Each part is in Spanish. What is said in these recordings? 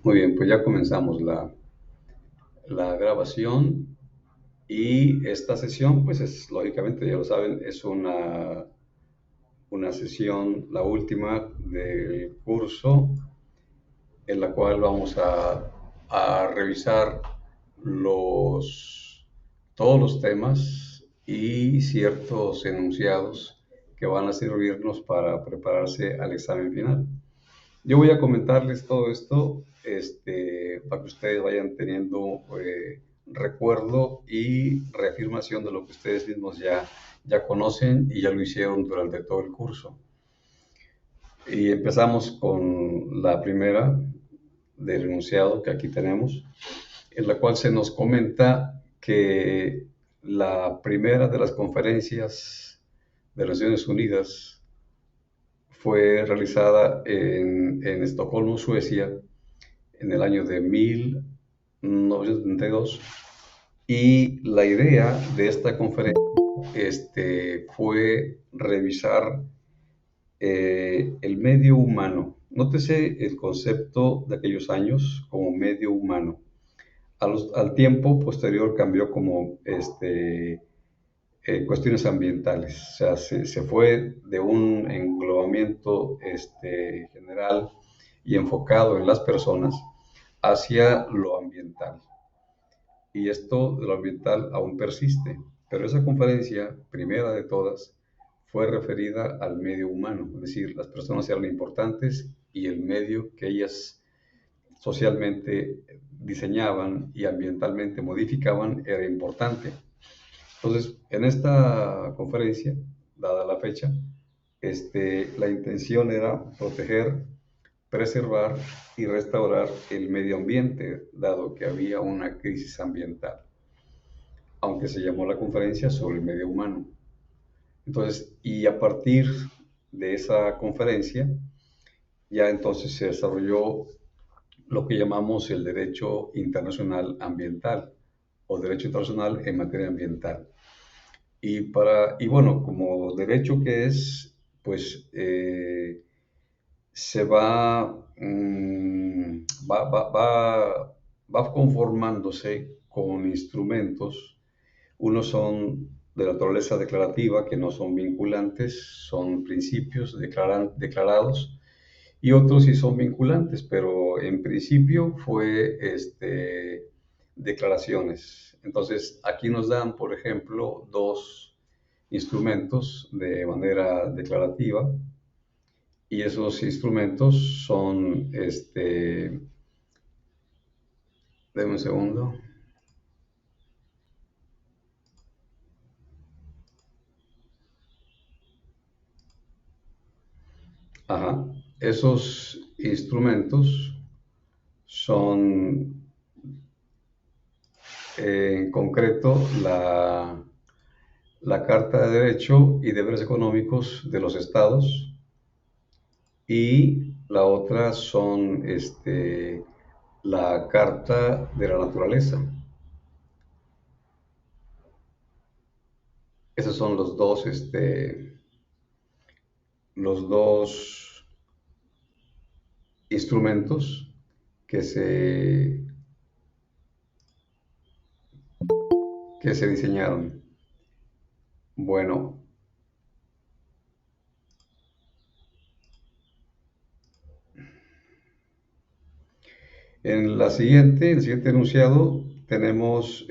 Muy bien, pues ya comenzamos la grabación y esta sesión, pues es lógicamente, ya lo saben, es una sesión, la última del curso, en la cual vamos a revisar todos los temas y ciertos enunciados que van a servirnos para prepararse al examen final. Yo voy a comentarles todo esto para que ustedes vayan teniendo recuerdo y reafirmación de lo que ustedes mismos ya conocen y ya lo hicieron durante todo el curso. Y empezamos con la primera del enunciado que aquí tenemos, en la cual se nos comenta que la primera de las conferencias de Naciones Unidas fue realizada en Estocolmo, Suecia, en el año de 1972. Y la idea de esta conferencia fue revisar el medio humano. Nótese el concepto de aquellos años como medio humano. Al tiempo posterior cambió como cuestiones ambientales. O sea, se fue de un englobamiento general y enfocado en las personas hacia lo ambiental. Y esto de lo ambiental aún persiste. Pero esa conferencia, primera de todas, fue referida al medio humano, es decir, las personas eran importantes y el medio que ellas socialmente diseñaban y ambientalmente modificaban era importante. Entonces, en esta conferencia, dada la fecha, la intención era proteger, preservar y restaurar el medio ambiente, dado que había una crisis ambiental, aunque se llamó la conferencia sobre el medio humano. Entonces, y a partir de esa conferencia, ya entonces se desarrolló lo que llamamos el derecho internacional ambiental o derecho internacional en materia ambiental. Y bueno, como derecho que es, pues se va conformándose con instrumentos. Unos son de naturaleza declarativa, que no son vinculantes, son principios declarados, y otros sí son vinculantes, pero en principio fue declaraciones. Entonces, aquí nos dan, por ejemplo, dos instrumentos de manera declarativa, y esos instrumentos son, denme un segundo. Ajá. Esos instrumentos son, en concreto, la Carta de Derecho y Deberes Económicos de los Estados, y la otra son la Carta de la Naturaleza. Esos son los dos instrumentos que se diseñaron. Bueno, en el siguiente enunciado tenemos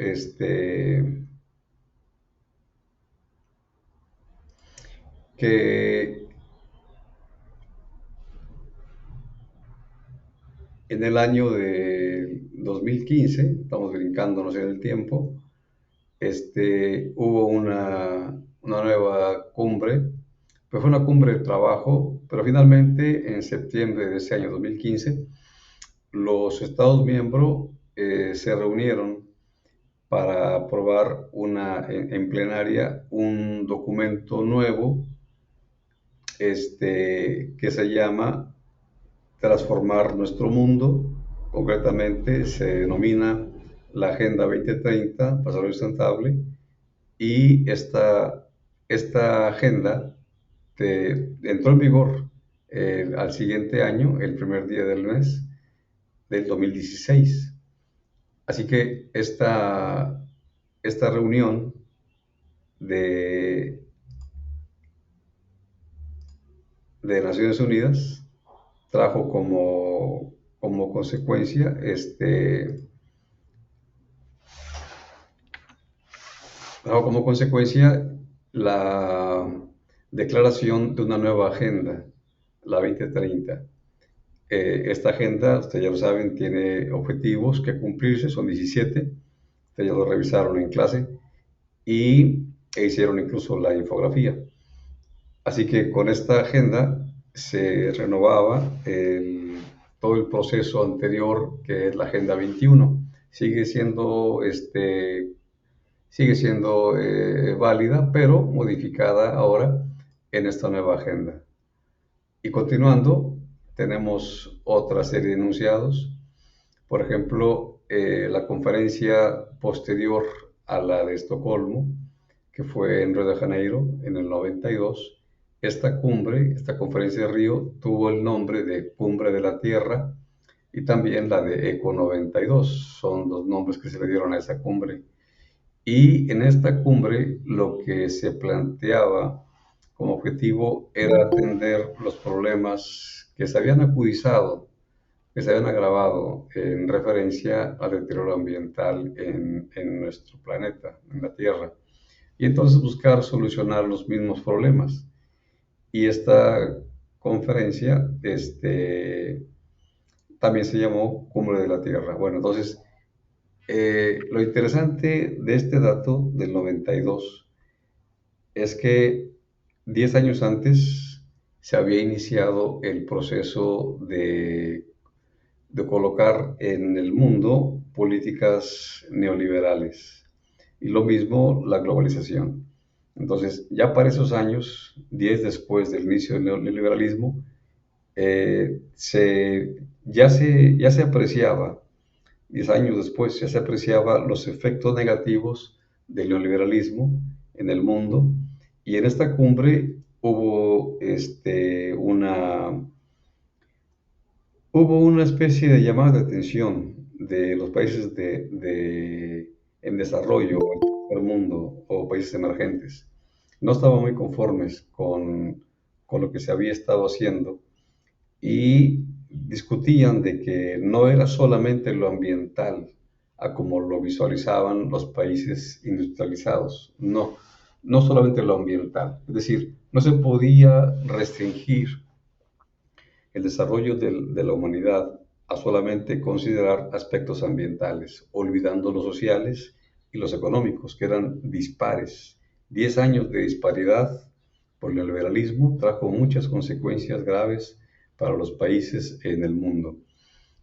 que en el año de 2015, estamos brincándonos en el tiempo, hubo una nueva cumbre, pues fue una cumbre de trabajo, pero finalmente en septiembre de ese año 2015, los Estados miembros se reunieron para aprobar en plenaria un documento nuevo que se llama Transformar nuestro mundo. Concretamente se denomina la Agenda 2030 para Desarrollo Sustentable, y esta agenda entró en vigor al siguiente año, el primer día del mes, del 2016. Así que esta reunión de, de Naciones Unidas trajo como consecuencia la declaración de una nueva agenda, la 2030. Esta agenda, ustedes ya lo saben, tiene objetivos que cumplirse, son 17, ustedes ya lo revisaron en clase, e hicieron incluso la infografía. Así que con esta agenda se renovaba todo el proceso anterior, que es la Agenda 21. Sigue siendo válida, pero modificada ahora en esta nueva agenda. Y continuando, tenemos otra serie de enunciados. Por ejemplo, la conferencia posterior a la de Estocolmo, que fue en Río de Janeiro en el 92, esta conferencia de Río, tuvo el nombre de Cumbre de la Tierra y también la de ECO 92. Son los nombres que se le dieron a esa cumbre. Y en esta cumbre lo que se planteaba como objetivo era atender los problemas que se habían acudizado, que se habían agravado en referencia al deterioro ambiental en nuestro planeta, en la Tierra, y entonces buscar solucionar los mismos problemas. Y esta conferencia también se llamó Cumbre de la Tierra. Bueno, entonces, lo interesante de este dato del 92 es que 10 años antes se había iniciado el proceso de colocar en el mundo políticas neoliberales y lo mismo la globalización. Entonces, ya para esos años, 10 después del inicio del neoliberalismo, ya se apreciaba, 10 años después, ya se apreciaba los efectos negativos del neoliberalismo en el mundo, y en esta cumbre hubo una especie de llamada de atención de los países en desarrollo, el tercer mundo o países emergentes. No estaban muy conformes con lo que se había estado haciendo y discutían de que no era solamente lo ambiental, a como lo visualizaban los países industrializados, no, no solamente lo ambiental, es decir, no se podía restringir el desarrollo de la humanidad a solamente considerar aspectos ambientales, olvidando los sociales y los económicos, que eran dispares. 10 años de disparidad por el neoliberalismo trajo muchas consecuencias graves para los países en el mundo.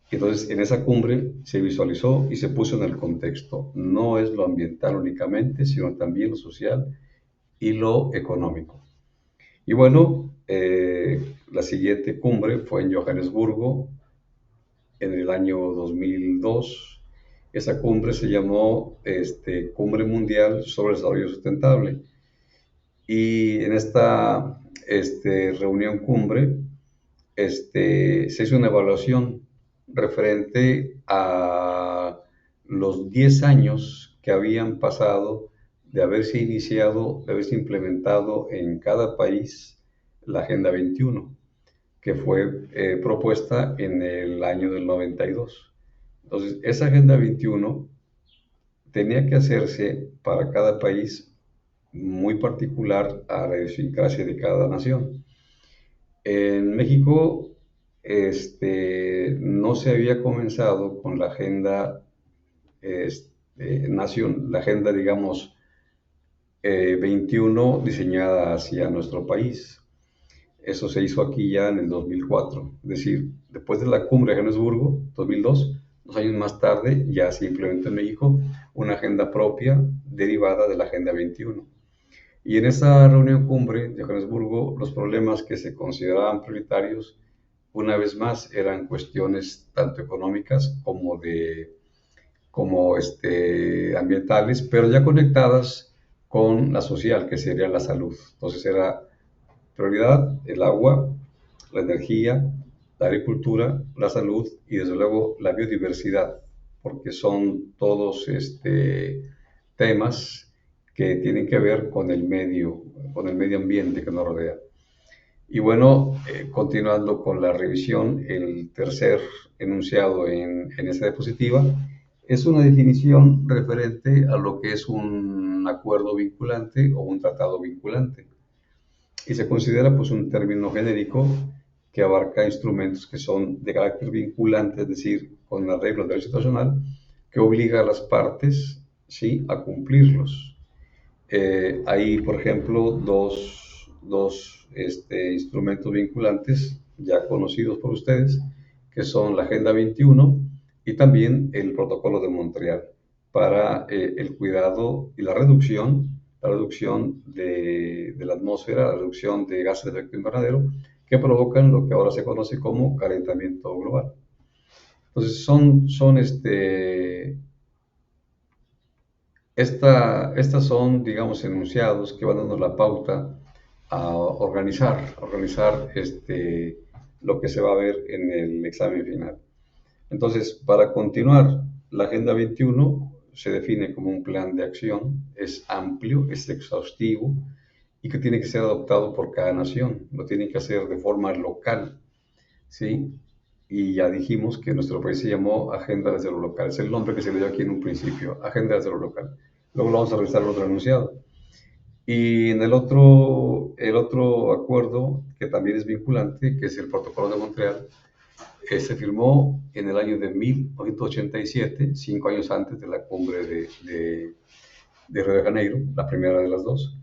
Entonces, en esa cumbre se visualizó y se puso en el contexto. No es lo ambiental únicamente, sino también lo social y lo económico. Y bueno, la siguiente cumbre fue en Johannesburgo en el año 2002. Esa cumbre se llamó Cumbre Mundial sobre el Desarrollo Sustentable. Y en esta reunión cumbre se hizo una evaluación referente a los 10 años que habían pasado de haberse iniciado, de haberse implementado en cada país la Agenda 21, que fue propuesta en el año del 92. Entonces, esa Agenda 21 tenía que hacerse para cada país muy particular a la idiosincrasia de cada nación. En México no se había comenzado con la agenda la agenda, digamos, 21 diseñada hacia nuestro país. Eso se hizo aquí ya en el 2004, es decir, después de la cumbre de Johannesburgo, 2002, 2 años más tarde, ya se implementó en México una agenda propia derivada de la Agenda 21. Y en esa reunión cumbre de Johannesburgo, los problemas que se consideraban prioritarios, una vez más, eran cuestiones tanto económicas como ambientales, pero ya conectadas con la social, que sería la salud. Entonces era prioridad el agua, la energía, la agricultura, la salud y desde luego la biodiversidad, porque son todos temas que tienen que ver con el medio ambiente que nos rodea. Y bueno, continuando con la revisión, el tercer enunciado en esta diapositiva es una definición referente a lo que es un acuerdo vinculante o un tratado vinculante. Y se considera pues un término genérico que abarca instrumentos que son de carácter vinculante, es decir, con arreglo del derecho internacional, que obliga a las partes, ¿sí?, a cumplirlos. Hay, por ejemplo, dos instrumentos vinculantes ya conocidos por ustedes, que son la Agenda 21 y también el Protocolo de Montreal para el cuidado y la reducción de la atmósfera, la reducción de gases de efecto invernadero que provocan lo que ahora se conoce como calentamiento global. Entonces, estas son, digamos, enunciados que van dando la pauta a organizar lo que se va a ver en el examen final. Entonces, para continuar, la Agenda 21 se define como un plan de acción, es amplio, es exhaustivo y que tiene que ser adoptado por cada nación, lo tiene que hacer de forma local, ¿sí? Y ya dijimos que nuestro país se llamó Agenda desde lo local, es el nombre que se le dio aquí en un principio, Agenda desde lo local. Luego lo vamos a revisar en otro enunciado. Y en el otro acuerdo, que también es vinculante, que es el Protocolo de Montreal, se firmó en el año de 1987, 5 años antes de la cumbre de Río de Janeiro, la primera de las dos.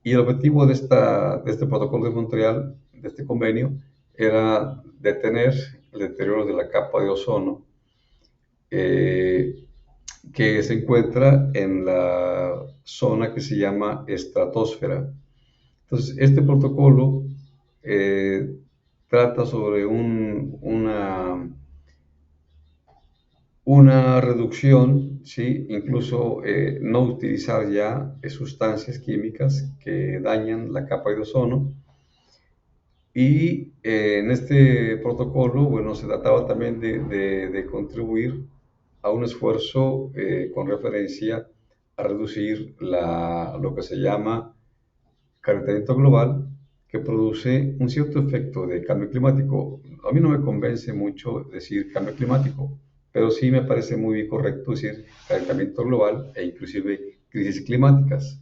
Y el objetivo de este Protocolo de Montreal, de este convenio, era detener el deterioro de la capa de ozono que se encuentra en la zona que se llama estratosfera. Entonces, este protocolo trata sobre una reducción, ¿sí? Incluso no utilizar ya sustancias químicas que dañan la capa de ozono. Y en este protocolo, bueno, se trataba también de contribuir a un esfuerzo con referencia a reducir lo que se llama calentamiento global, que produce un cierto efecto de cambio climático. A mí no me convence mucho decir cambio climático, pero sí me parece muy correcto decir calentamiento global e inclusive crisis climáticas.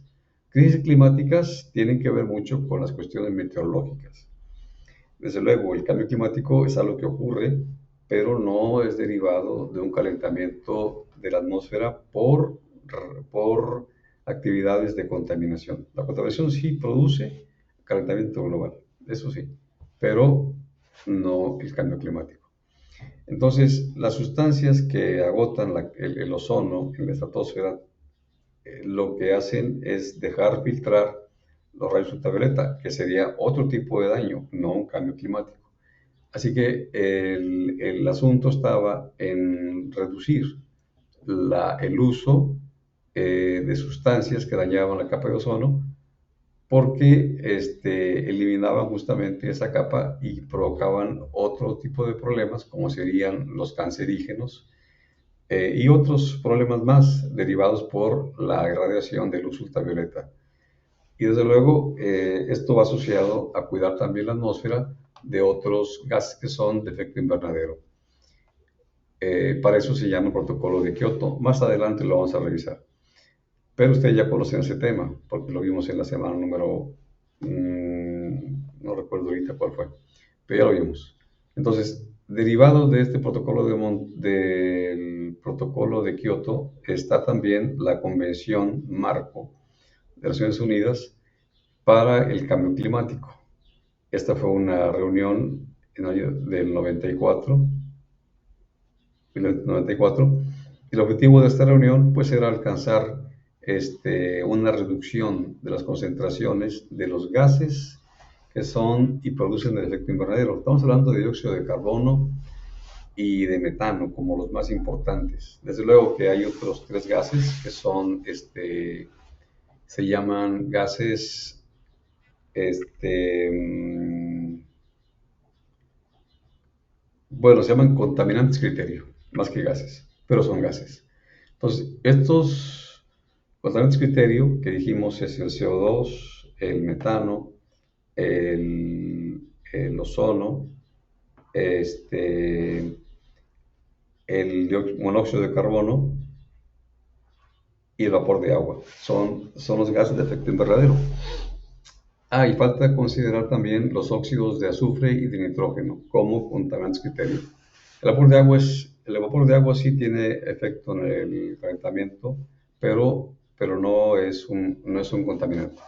Crisis climáticas tienen que ver mucho con las cuestiones meteorológicas. Desde luego, el cambio climático es algo que ocurre, pero no es derivado de un calentamiento de la atmósfera por actividades de contaminación. La contaminación sí produce calentamiento global, eso sí, pero no el cambio climático. Entonces, las sustancias que agotan el ozono en la estratosfera, lo que hacen es dejar filtrar los rayos ultravioleta, que sería otro tipo de daño, no un cambio climático. Así que el asunto estaba en reducir el uso de sustancias que dañaban la capa de ozono porque eliminaban justamente esa capa y provocaban otro tipo de problemas como serían los cancerígenos y otros problemas más derivados por la irradiación de luz ultravioleta. Y desde luego esto va asociado a cuidar también la atmósfera de otros gases que son de efecto invernadero. Para eso se llama el protocolo de Kioto. Más adelante lo vamos a revisar. Pero ustedes ya conocen ese tema, porque lo vimos en la semana número, no recuerdo ahorita cuál fue, pero ya lo vimos. Entonces, derivado de este protocolo del protocolo de Kioto, está también la Convención Marco de las Naciones Unidas para el Cambio Climático. Esta fue una reunión en el año del 94, y el objetivo de esta reunión pues era alcanzar una reducción de las concentraciones de los gases que son y producen el efecto invernadero. Estamos hablando de dióxido de carbono y de metano como los más importantes. Desde luego que hay otros tres gases que son, se llaman gases, Bueno, se llaman contaminantes criterio, más que gases, pero son gases. Entonces, estos contaminantes criterio que dijimos es el CO2, el metano, el ozono, este, el monóxido de carbono y el vapor de agua. Son los gases de efecto invernadero. Ah, y falta considerar también los óxidos de azufre y de nitrógeno como contaminantes criterio. El vapor de agua sí tiene efecto en el calentamiento, pero no es un contaminante.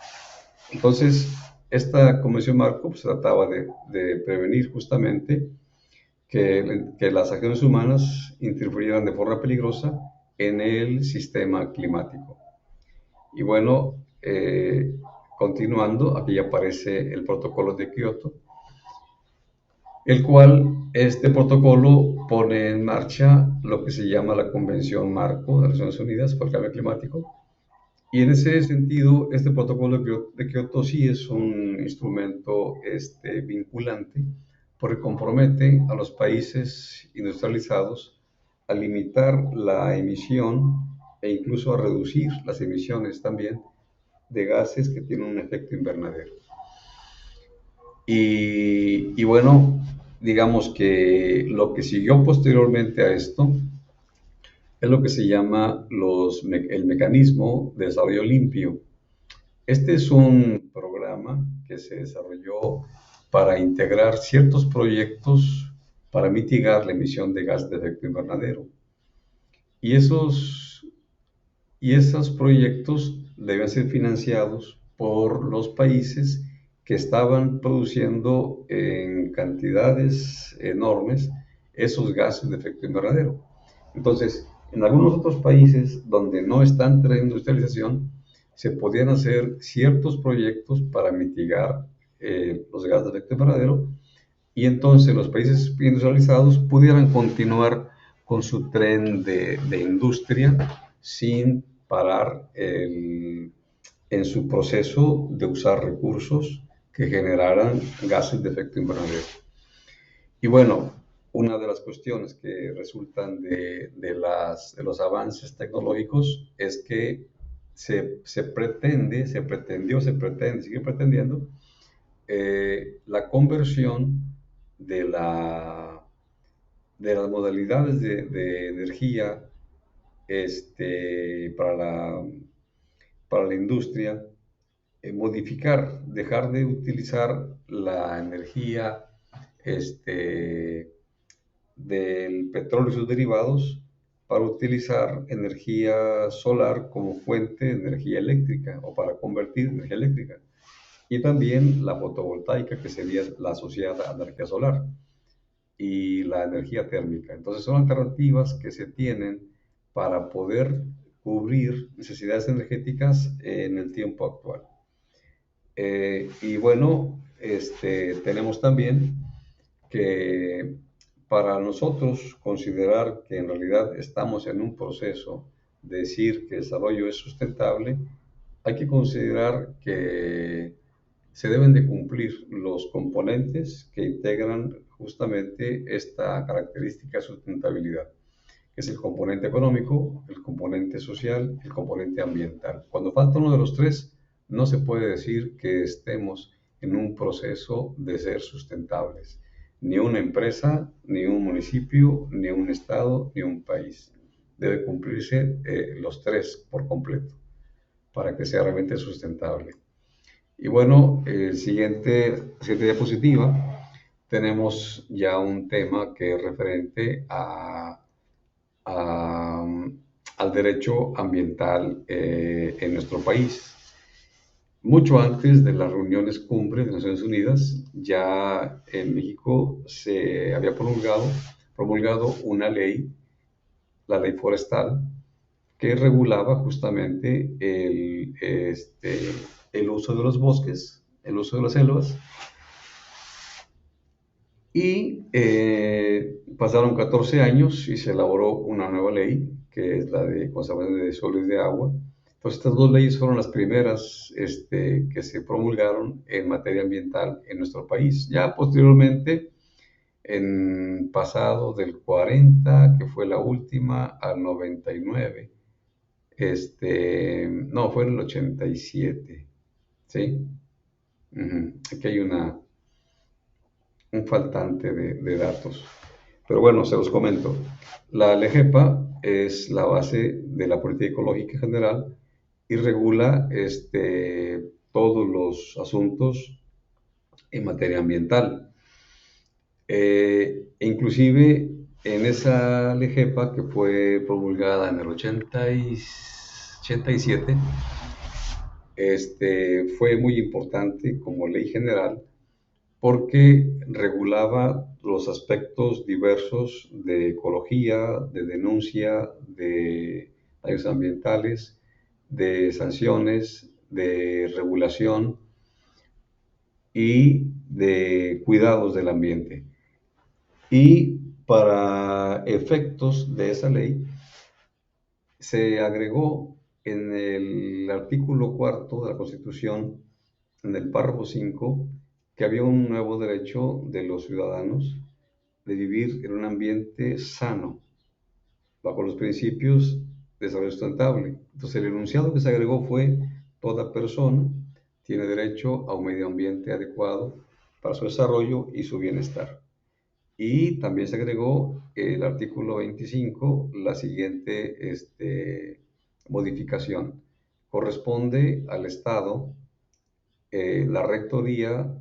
Entonces, esta convención marco pues, trataba de prevenir justamente que las acciones humanas interfirieran de forma peligrosa en el sistema climático. Y bueno, continuando, aquí aparece el protocolo de Kioto, el cual este protocolo pone en marcha lo que se llama la Convención Marco de las Naciones Unidas por el Cambio Climático. Y en ese sentido, este protocolo de Kioto sí es un instrumento vinculante porque compromete a los países industrializados a limitar la emisión e incluso a reducir las emisiones también de gases que tienen un efecto invernadero. Y bueno, digamos que lo que siguió posteriormente a esto es lo que se llama el mecanismo de desarrollo limpio. Este es un programa que se desarrolló para integrar ciertos proyectos para mitigar la emisión de gases de efecto invernadero. Y esos proyectos deben ser financiados por los países que estaban produciendo en cantidades enormes esos gases de efecto invernadero. Entonces, en algunos otros países donde no están teniendo industrialización, se podían hacer ciertos proyectos para mitigar los gases de efecto invernadero y entonces los países industrializados pudieran continuar con su tren de industria sin parar en su proceso de usar recursos que generaran gases de efecto invernadero. Y bueno, una de las cuestiones que resultan de los avances tecnológicos es que se pretendió, se pretende, sigue pretendiendo la conversión de, la, de las modalidades de energía para la industria, dejar de utilizar la energía del petróleo y sus derivados para utilizar energía solar como fuente de energía eléctrica o para convertir energía eléctrica. Y también la fotovoltaica, que sería la asociada a la energía solar, y la energía térmica. Entonces son alternativas que se tienen para poder cubrir necesidades energéticas en el tiempo actual. Y bueno, tenemos también que para nosotros considerar que en realidad estamos en un proceso de decir que el desarrollo es sustentable, hay que considerar que se deben de cumplir los componentes que integran justamente esta característica de sustentabilidad, que es el componente económico, el componente social, el componente ambiental. Cuando falta uno de los tres, no se puede decir que estemos en un proceso de ser sustentables. Ni una empresa, ni un municipio, ni un estado, ni un país. Debe cumplirse los tres por completo para que sea realmente sustentable. Y bueno, siguiente diapositiva, tenemos ya un tema que es referente a, al derecho ambiental en nuestro país. Mucho antes de las reuniones cumbres de Naciones Unidas, ya en México se había promulgado una ley, la ley forestal, que regulaba justamente el uso de los bosques, el uso de las selvas. Y pasaron 14 años y se elaboró una nueva ley, que es la de conservación de suelos y de agua. Entonces, estas dos leyes fueron las primeras que se promulgaron en materia ambiental en nuestro país. Ya posteriormente, en pasado del 40, que fue la última, al 99. No, fue en el 87, ¿sí? Aquí hay un faltante de datos. Pero bueno, se los comento. La LEGEPA es la base de la política ecológica general y regula todos los asuntos en materia ambiental. Inclusive en esa LEGEPA que fue promulgada en el 87, fue muy importante como ley general porque regulaba los aspectos diversos de ecología, de denuncia, de daños ambientales, de sanciones, de regulación y de cuidados del ambiente. Y para efectos de esa ley, se agregó en el artículo 4 de la Constitución, en el párrafo 5, que había un nuevo derecho de los ciudadanos de vivir en un ambiente sano, bajo los principios de desarrollo sustentable. Entonces, el enunciado que se agregó fue: toda persona tiene derecho a un medio ambiente adecuado para su desarrollo y su bienestar. Y también se agregó el artículo 25, la siguiente modificación. Corresponde al Estado la rectoría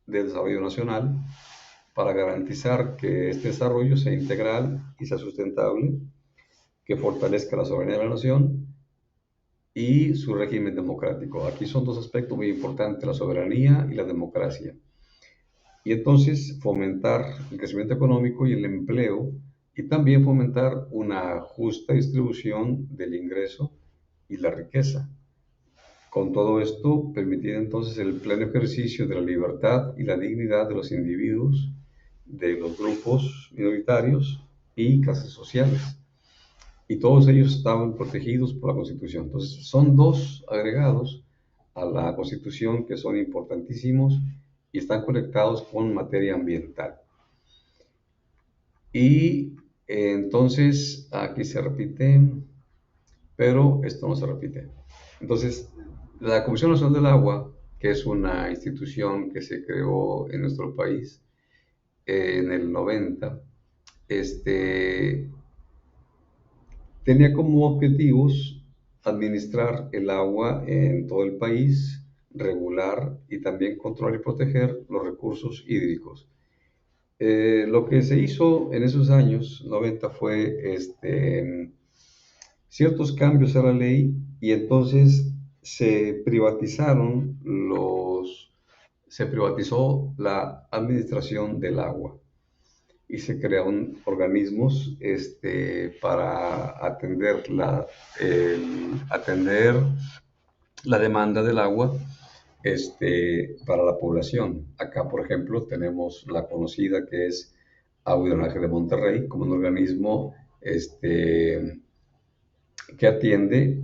del desarrollo nacional para garantizar que este desarrollo sea integral y sea sustentable, que fortalezca la soberanía de la nación y su régimen democrático. Aquí son dos aspectos muy importantes: la soberanía y la democracia. Y entonces fomentar el crecimiento económico y el empleo, y también fomentar una justa distribución del ingreso y la riqueza. Con todo esto, permitir entonces el pleno ejercicio de la libertad y la dignidad de los individuos, de los grupos minoritarios y clases sociales. Y todos ellos estaban protegidos por la Constitución. Entonces, son dos agregados a la Constitución que son importantísimos y están conectados con materia ambiental. Y entonces, aquí se repite, pero esto no se repite. Entonces, la Comisión Nacional del Agua, que es una institución que se creó en nuestro país en el 90, tenía como objetivos administrar el agua en todo el país, regular y también controlar y proteger los recursos hídricos. Lo que se hizo en esos años 90 fue ciertos cambios a la ley, y entonces se privatizó la administración del agua y se crearon organismos para atender la demanda del agua para la población. Acá, por ejemplo, tenemos la conocida que es Agua y Drenaje de Monterrey, como un organismo que atiende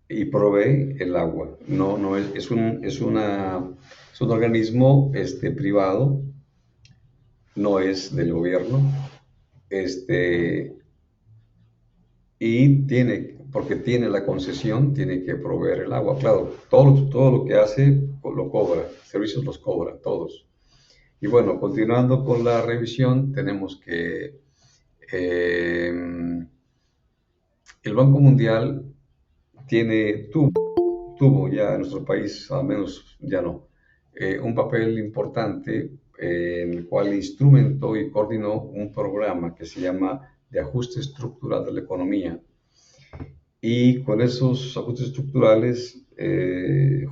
y provee el agua. No es un organismo privado, no es del gobierno, y porque tiene la concesión, tiene que proveer el agua. Claro, todo lo que hace lo cobra, servicios los cobra, todos. Y bueno, continuando con la revisión, tenemos que el Banco Mundial tuvo ya en nuestro país, al menos ya no, un papel importante en el cual instrumentó y coordinó un programa que se llama de ajuste estructural de la economía. Y con esos ajustes estructurales,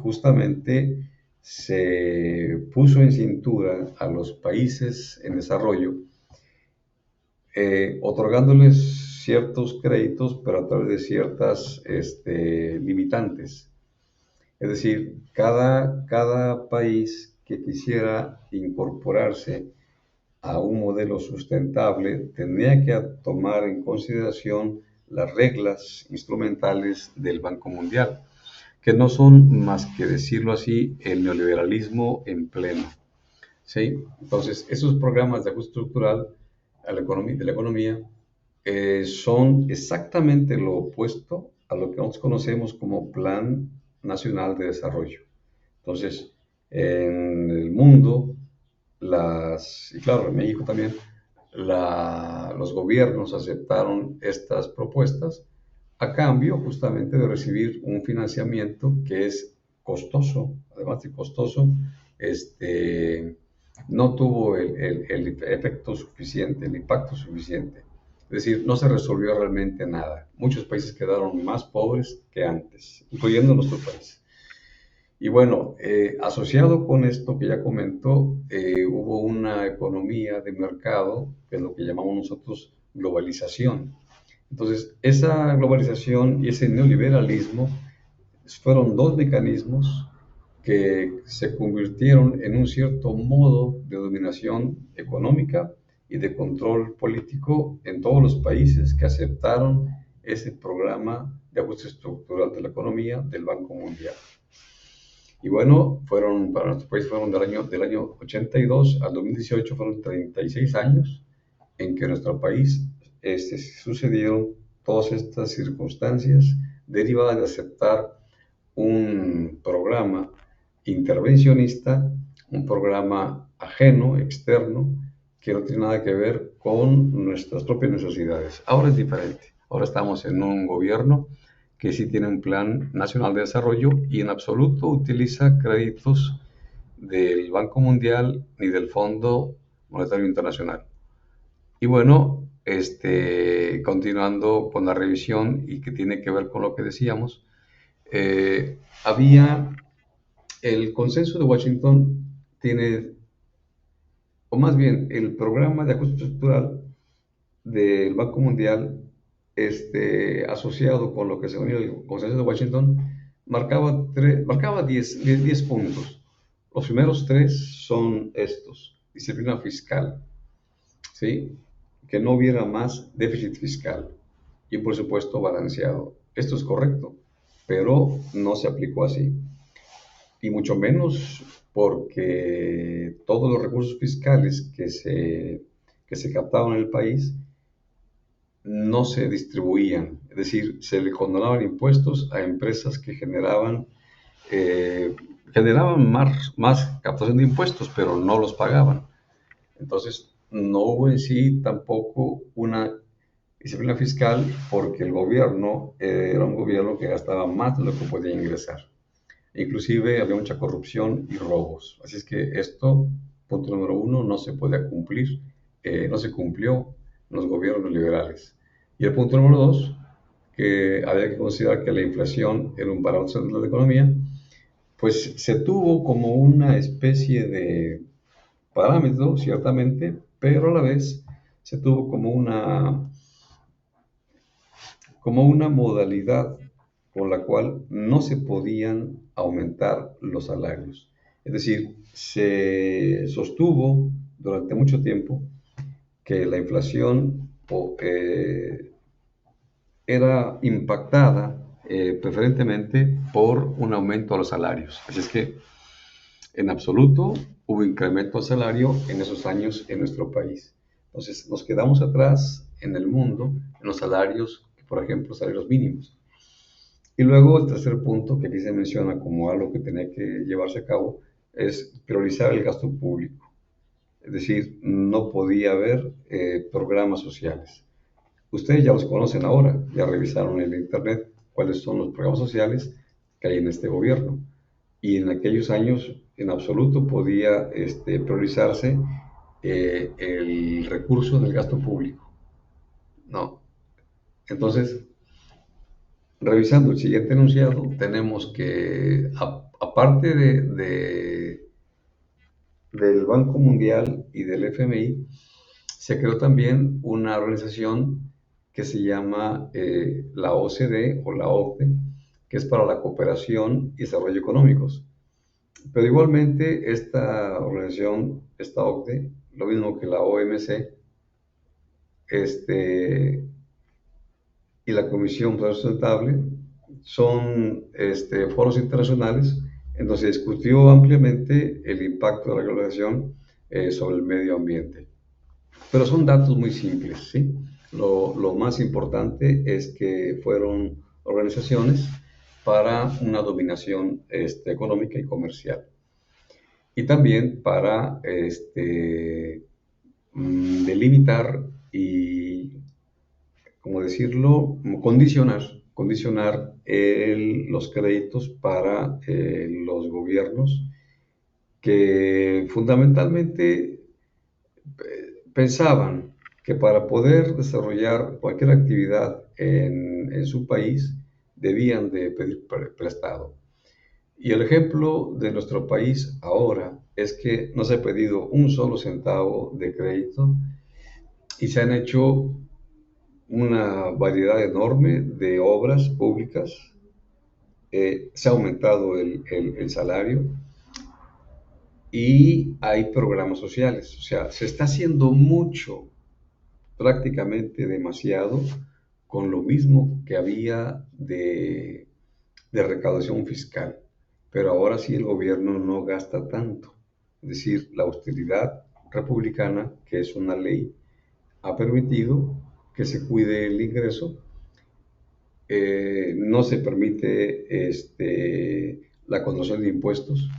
justamente se puso en cintura a los países en desarrollo, otorgándoles ciertos créditos, pero a través de ciertas limitantes. Es decir, cada país que quisiera incorporarse a un modelo sustentable tenía que tomar en consideración las reglas instrumentales del Banco Mundial, que no son más que, decirlo así, el neoliberalismo en pleno. ¿sí? Entonces, esos programas de ajuste estructural de la economía son exactamente lo opuesto a lo que nosotros conocemos como Plan Nacional de Desarrollo. Entonces, en el mundo, y claro, en México también, los gobiernos aceptaron estas propuestas a cambio justamente de recibir un financiamiento que es costoso, además de costoso, no tuvo el efecto suficiente, el impacto suficiente. Es decir, no se resolvió realmente nada. Muchos países quedaron más pobres que antes, incluyendo nuestro país. Y bueno, asociado con esto que ya comentó, hubo una economía de mercado, que es lo que llamamos nosotros globalización. Entonces, esa globalización y ese neoliberalismo fueron dos mecanismos que se convirtieron en un cierto modo de dominación económica y de control político en todos los países que aceptaron ese programa de ajuste estructural de la economía del Banco Mundial. Y bueno, para nuestro país fueron del año 82 al 2018, fueron 36 años en que en nuestro país sucedieron todas estas circunstancias derivadas de aceptar un programa intervencionista, un programa ajeno, externo, que no tiene nada que ver con nuestras propias necesidades. Ahora es diferente. Ahora estamos en un gobierno que sí tiene un plan nacional de desarrollo y en absoluto utiliza créditos del Banco Mundial ni del Fondo Monetario Internacional. Y bueno, continuando con la revisión y que tiene que ver con lo que decíamos, había el consenso de Washington tiene, o más bien el programa de ajuste estructural del Banco Mundial, asociado con lo que se unía el consenso de Washington, marcaba 10 puntos. Los primeros tres son estos: disciplina fiscal, ¿sí? Que no hubiera más déficit fiscal y un presupuesto balanceado. Esto es correcto, pero no se aplicó así. Y mucho menos porque todos los recursos fiscales que se captaban en el país no se distribuían, es decir, se le condonaban impuestos a empresas que eh, generaban más captación de impuestos, pero no los pagaban. Entonces, no hubo en sí tampoco una disciplina fiscal porque el gobierno era un gobierno que gastaba más de lo que podía ingresar. Inclusive había mucha corrupción y robos. Así es que esto, punto número uno, no se puede cumplir, no se cumplió en los gobiernos liberales. Y el punto número dos, que había que considerar que la inflación era un parámetro central de la economía, pues se tuvo como una especie de parámetro, ciertamente, pero a la vez se tuvo como una modalidad por la cual no se podían aumentar los salarios. Es decir, se sostuvo durante mucho tiempo que la inflación era impactada preferentemente por un aumento a los salarios. Así es que en absoluto hubo incremento al salario en esos años en nuestro país. Entonces nos quedamos atrás en el mundo en los salarios, por ejemplo, salarios mínimos. Y luego el tercer punto que aquí se menciona como algo que tenía que llevarse a cabo es priorizar el gasto público. Es decir, no podía haber programas sociales. Ustedes ya los conocen ahora, ya revisaron en el Internet cuáles son los programas sociales que hay en este gobierno. Y en aquellos años en absoluto podía priorizarse el recurso del gasto público. No. Entonces, revisando el siguiente enunciado, tenemos que, aparte del Banco Mundial y del FMI, se creó también una organización que se llama la OCDE o la OCDE, que es para la cooperación y desarrollo económicos. Pero igualmente esta organización, esta OCDE, lo mismo que la OMC, y la Comisión para Sustentable, son foros internacionales en donde se discutió ampliamente el impacto de la globalización sobre el medio ambiente. Pero son datos muy simples, ¿sí? Lo más importante es que fueron organizaciones para una dominación económica y comercial. Y también para delimitar y, ¿cómo decirlo?, condicionar los créditos para los gobiernos que fundamentalmente pensaban que para poder desarrollar cualquier actividad en su país debían de pedir prestado. Y el ejemplo de nuestro país ahora es que no se ha pedido un solo centavo de crédito y se han hecho una variedad enorme de obras públicas, se ha aumentado el salario y hay programas sociales. O sea, se está haciendo mucho, prácticamente demasiado, con lo mismo que había de recaudación fiscal. Pero ahora sí el gobierno no gasta tanto. Es decir, la austeridad republicana, que es una ley, ha permitido que se cuide el ingreso. No se permite la condonación de impuestos,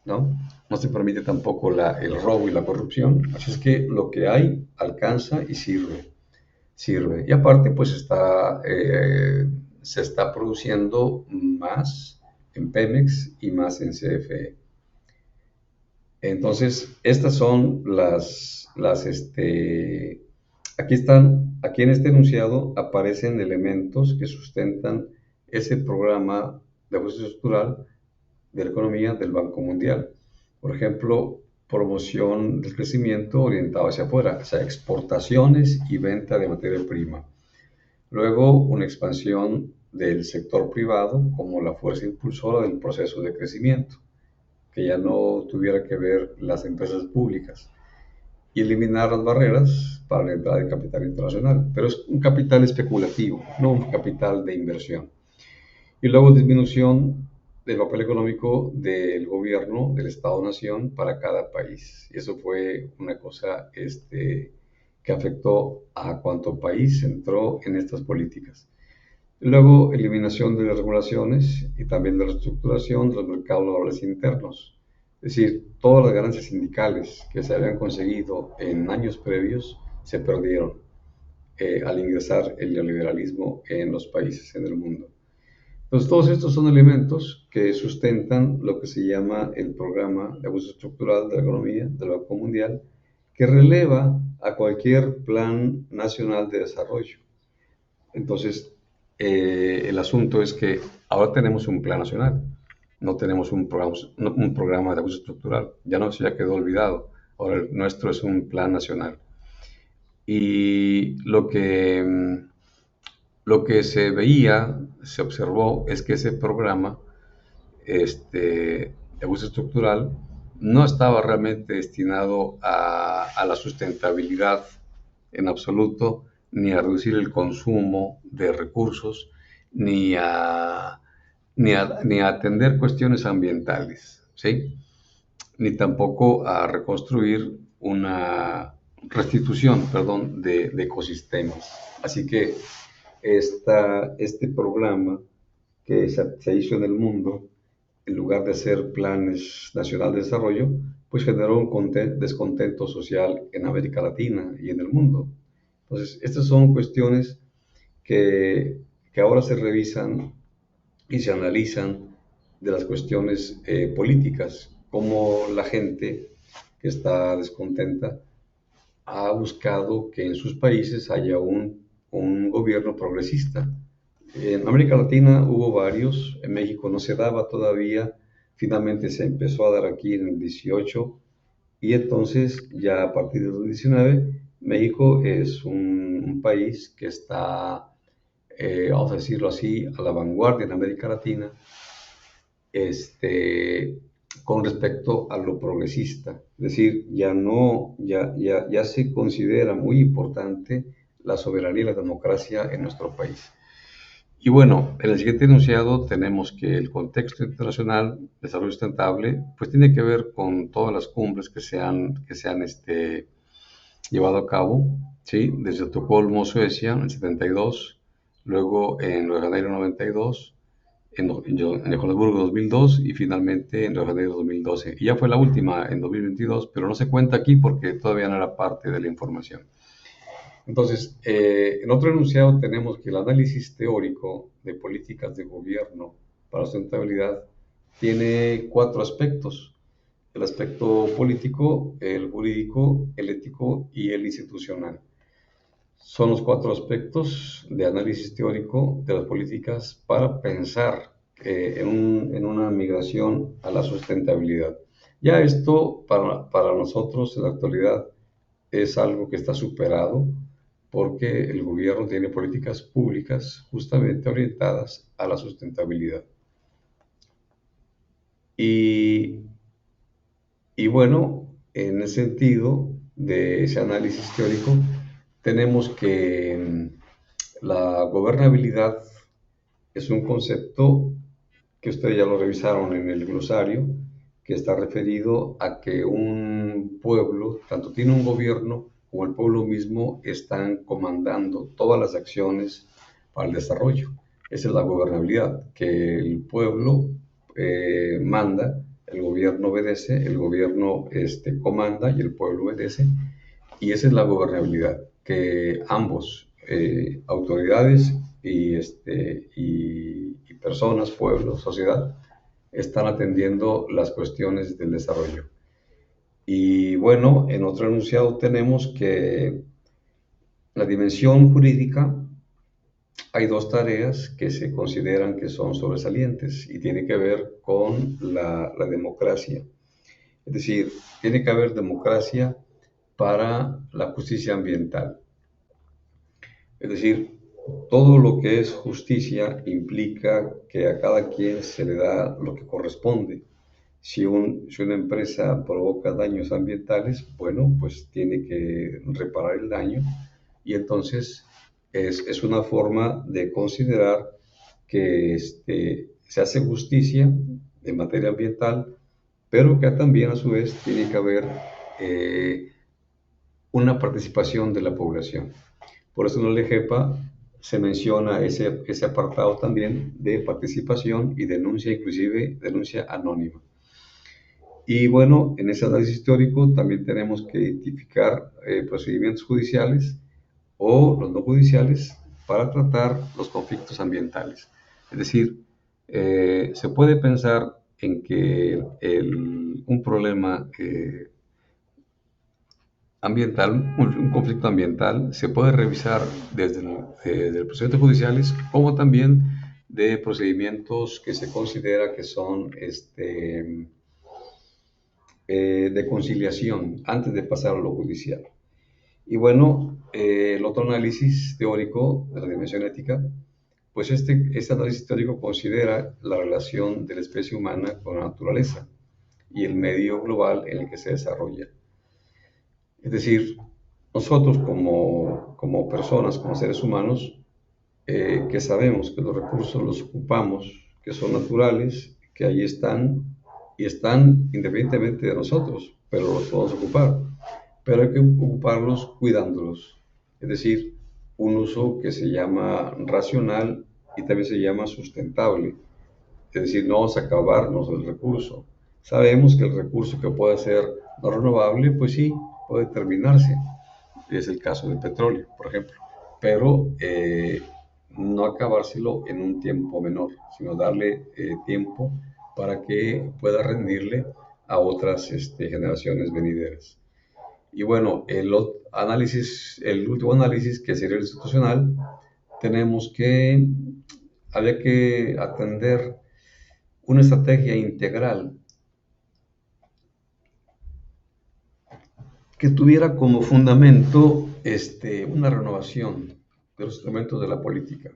¿no? No se permite tampoco el robo y la corrupción. Así es que lo que hay alcanza y sirve. Y aparte, pues se está produciendo más en Pemex y más en CFE. Entonces, estas son aquí en este enunciado aparecen elementos que sustentan ese programa de ajuste estructural de la economía del Banco Mundial. Por ejemplo, promoción del crecimiento orientado hacia afuera, o sea, exportaciones y venta de materia prima. Luego, una expansión del sector privado como la fuerza impulsora del proceso de crecimiento, que ya no tuviera que ver las empresas públicas, y eliminar las barreras para la entrada de capital internacional, pero es un capital especulativo, no un capital de inversión. Y luego disminución del papel económico del gobierno, del Estado-nación para cada país. Y eso fue una cosa que afectó a cuánto país entró en estas políticas. Luego, eliminación de las regulaciones y también de la reestructuración de los mercados laborales internos. Es decir, todas las ganancias sindicales que se habían conseguido en años previos se perdieron al ingresar el neoliberalismo en los países en el mundo. Entonces, todos estos son elementos que sustentan lo que se llama el programa de ajuste estructural de la economía del Banco Mundial, que releva a cualquier plan nacional de desarrollo. Entonces, el asunto es que ahora tenemos un plan nacional, no tenemos un programa de ajuste estructural, ya no, se ya quedó olvidado, ahora el nuestro es un plan nacional. Y lo que se veía, se observó, es que ese programa de ajuste estructural no estaba realmente destinado a la sustentabilidad en absoluto, ni a reducir el consumo de recursos, ni a atender cuestiones ambientales, ¿sí? Ni tampoco a reconstruir una restitución, perdón, de ecosistemas. Así que este programa que se hizo en el mundo, en lugar de ser planes nacionales de desarrollo, pues generó un descontento social en América Latina y en el mundo. Entonces, estas son cuestiones que ahora se revisan y se analizan de las cuestiones políticas, cómo la gente que está descontenta ha buscado que en sus países haya un gobierno progresista. En América Latina hubo varios, en México no se daba todavía, finalmente se empezó a dar aquí en el 18 y entonces ya a partir del 19 México es un país que está, vamos a decirlo así, a la vanguardia en América Latina, con respecto a lo progresista. Es decir, ya se considera muy importante la soberanía y la democracia en nuestro país. Y bueno, en el siguiente enunciado tenemos que el contexto internacional de desarrollo sustentable pues tiene que ver con todas las cumbres que se han llevado a cabo, ¿sí? Desde Estocolmo, Suecia, en el 72, luego en Río de Janeiro 92, en Johannesburgo 2002 y finalmente en Río de Janeiro 2012. Y ya fue la última en 2022, pero no se cuenta aquí porque todavía no era parte de la información. Entonces, en otro enunciado tenemos que el análisis teórico de políticas de gobierno para la sustentabilidad tiene cuatro aspectos: el aspecto político, el jurídico, el ético y el institucional. Son los cuatro aspectos de análisis teórico de las políticas para pensar en una migración a la sustentabilidad. Ya esto para nosotros en la actualidad es algo que está superado porque el gobierno tiene políticas públicas justamente orientadas a la sustentabilidad. Y, y bueno, en el sentido de ese análisis teórico, tenemos que la gobernabilidad es un concepto que ustedes ya lo revisaron en el glosario, que está referido a que un pueblo, tanto tiene un gobierno como el pueblo mismo, están comandando todas las acciones para el desarrollo. Esa es la gobernabilidad, que el pueblo manda, el gobierno obedece, el gobierno comanda y el pueblo obedece, y esa es la gobernabilidad, que ambos, autoridades y personas, pueblos, sociedad, están atendiendo las cuestiones del desarrollo. Y bueno, en otro enunciado tenemos que la dimensión jurídica, hay dos tareas que se consideran que son sobresalientes y tiene que ver con la democracia. Es decir, tiene que haber democracia para la justicia ambiental. Es decir, todo lo que es justicia implica que a cada quien se le da lo que corresponde. Si una empresa provoca daños ambientales, bueno, pues tiene que reparar el daño y entonces es una forma de considerar que se hace justicia en materia ambiental, pero que también a su vez tiene que haber eh, una participación de la población. Por eso en el EGEPA se menciona ese apartado también de participación y denuncia, inclusive denuncia anónima. Y bueno, en ese análisis teórico también tenemos que identificar procedimientos judiciales o los no judiciales para tratar los conflictos ambientales. Es decir, se puede pensar en que un problema ambiental, un conflicto ambiental, se puede revisar desde los procedimientos judiciales como también de procedimientos que se considera que son de conciliación antes de pasar a lo judicial. Y bueno, el otro análisis teórico de la dimensión ética, pues este análisis teórico considera la relación de la especie humana con la naturaleza y el medio global en el que se desarrolla. Es decir, nosotros como personas, como seres humanos, que sabemos que los recursos los ocupamos, que son naturales, que ahí están y están independientemente de nosotros, pero los podemos ocupar. Pero hay que ocuparlos cuidándolos. Es decir, un uso que se llama racional y también se llama sustentable. Es decir, no vamos a acabarnos el recurso. Sabemos que el recurso que puede ser no renovable, pues sí, puede terminarse. Es el caso del petróleo, por ejemplo. Pero no acabárselo en un tiempo menor, sino darle tiempo para que pueda rendirle a otras generaciones venideras. Y bueno, el último análisis, que sería el institucional, había que atender una estrategia integral que tuviera como fundamento una renovación de los instrumentos de la política.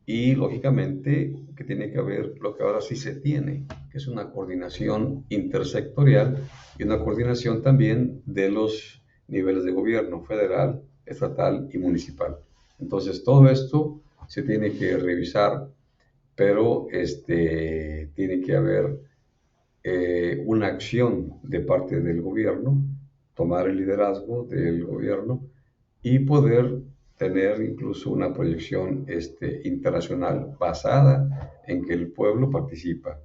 Y lógicamente que tiene que haber lo que ahora sí se tiene, que es una coordinación intersectorial y una coordinación también de los niveles de gobierno, federal, estatal y municipal. Entonces todo esto se tiene que revisar, pero tiene que haber una acción de parte del gobierno, tomar el liderazgo del gobierno y poder tener incluso una proyección internacional basada en que el pueblo participa,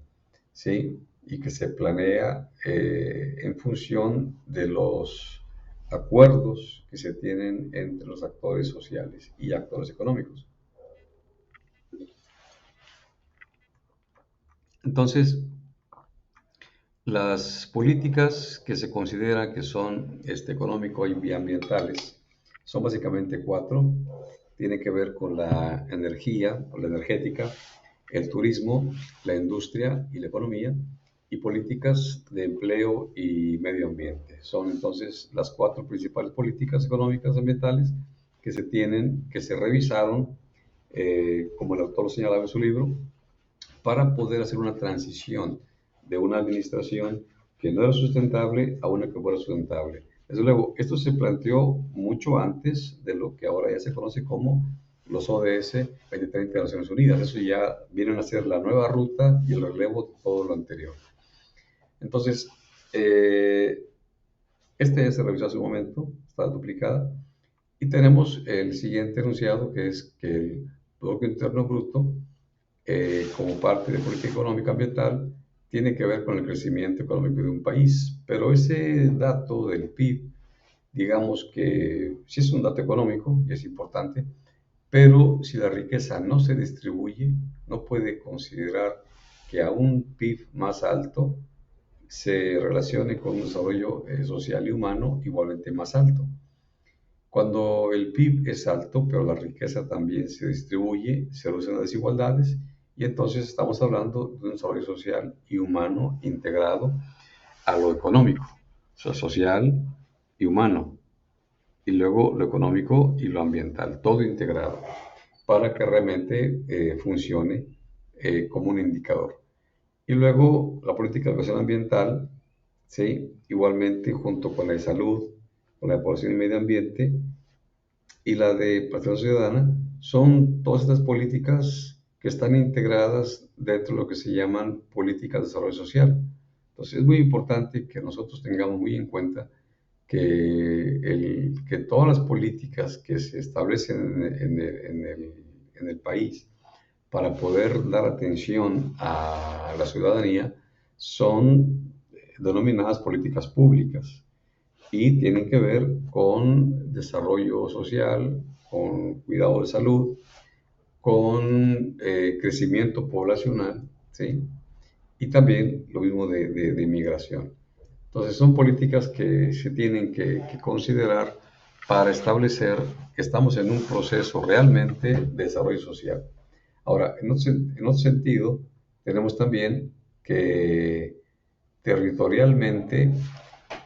¿sí? Y que se planea en función de los acuerdos que se tienen entre los actores sociales y actores económicos. Entonces, las políticas que se consideran que son económico y ambientales son básicamente cuatro. Tiene que ver con la energía o la energética, el turismo, la industria y la economía, y políticas de empleo y medio ambiente. Son entonces las cuatro principales políticas económicas ambientales que se tienen, que se revisaron, como el autor lo señalaba en su libro, para poder hacer una transición de una administración que no era sustentable a una que fuera sustentable. Desde luego, esto se planteó mucho antes de lo que ahora ya se conoce como los ODS 2030 de Naciones Unidas. Eso ya vienen a ser la nueva ruta y el relevo de todo lo anterior. Entonces, ya se revisó hace un momento, está duplicada, y tenemos el siguiente enunciado, que es que el Producto Interno Bruto, como parte de política económica ambiental, tiene que ver con el crecimiento económico de un país. Pero ese dato del PIB, digamos que sí es un dato económico y es importante, pero si la riqueza no se distribuye, no puede considerar que a un PIB más alto se relacione con un desarrollo social y humano igualmente más alto. Cuando el PIB es alto, pero la riqueza también se distribuye, se reducen las desigualdades y entonces estamos hablando de un desarrollo social y humano integrado a lo económico, o sea, social y humano, y luego lo económico y lo ambiental, todo integrado, para que realmente funcione como un indicador. Y luego la política de educación ambiental, ¿sí? Igualmente junto con la de salud, con la de población y medio ambiente, y la de participación ciudadana, son todas estas políticas que están integradas dentro de lo que se llaman políticas de desarrollo social. Entonces es muy importante que nosotros tengamos muy en cuenta que todas las políticas que se establecen en el país para poder dar atención a la ciudadanía son denominadas políticas públicas y tienen que ver con desarrollo social, con cuidado de salud, con crecimiento poblacional, ¿sí? Y también lo mismo de migración. Entonces son políticas que se tienen que considerar para establecer que estamos en un proceso realmente de desarrollo social. Ahora, en otro sentido, tenemos también que territorialmente,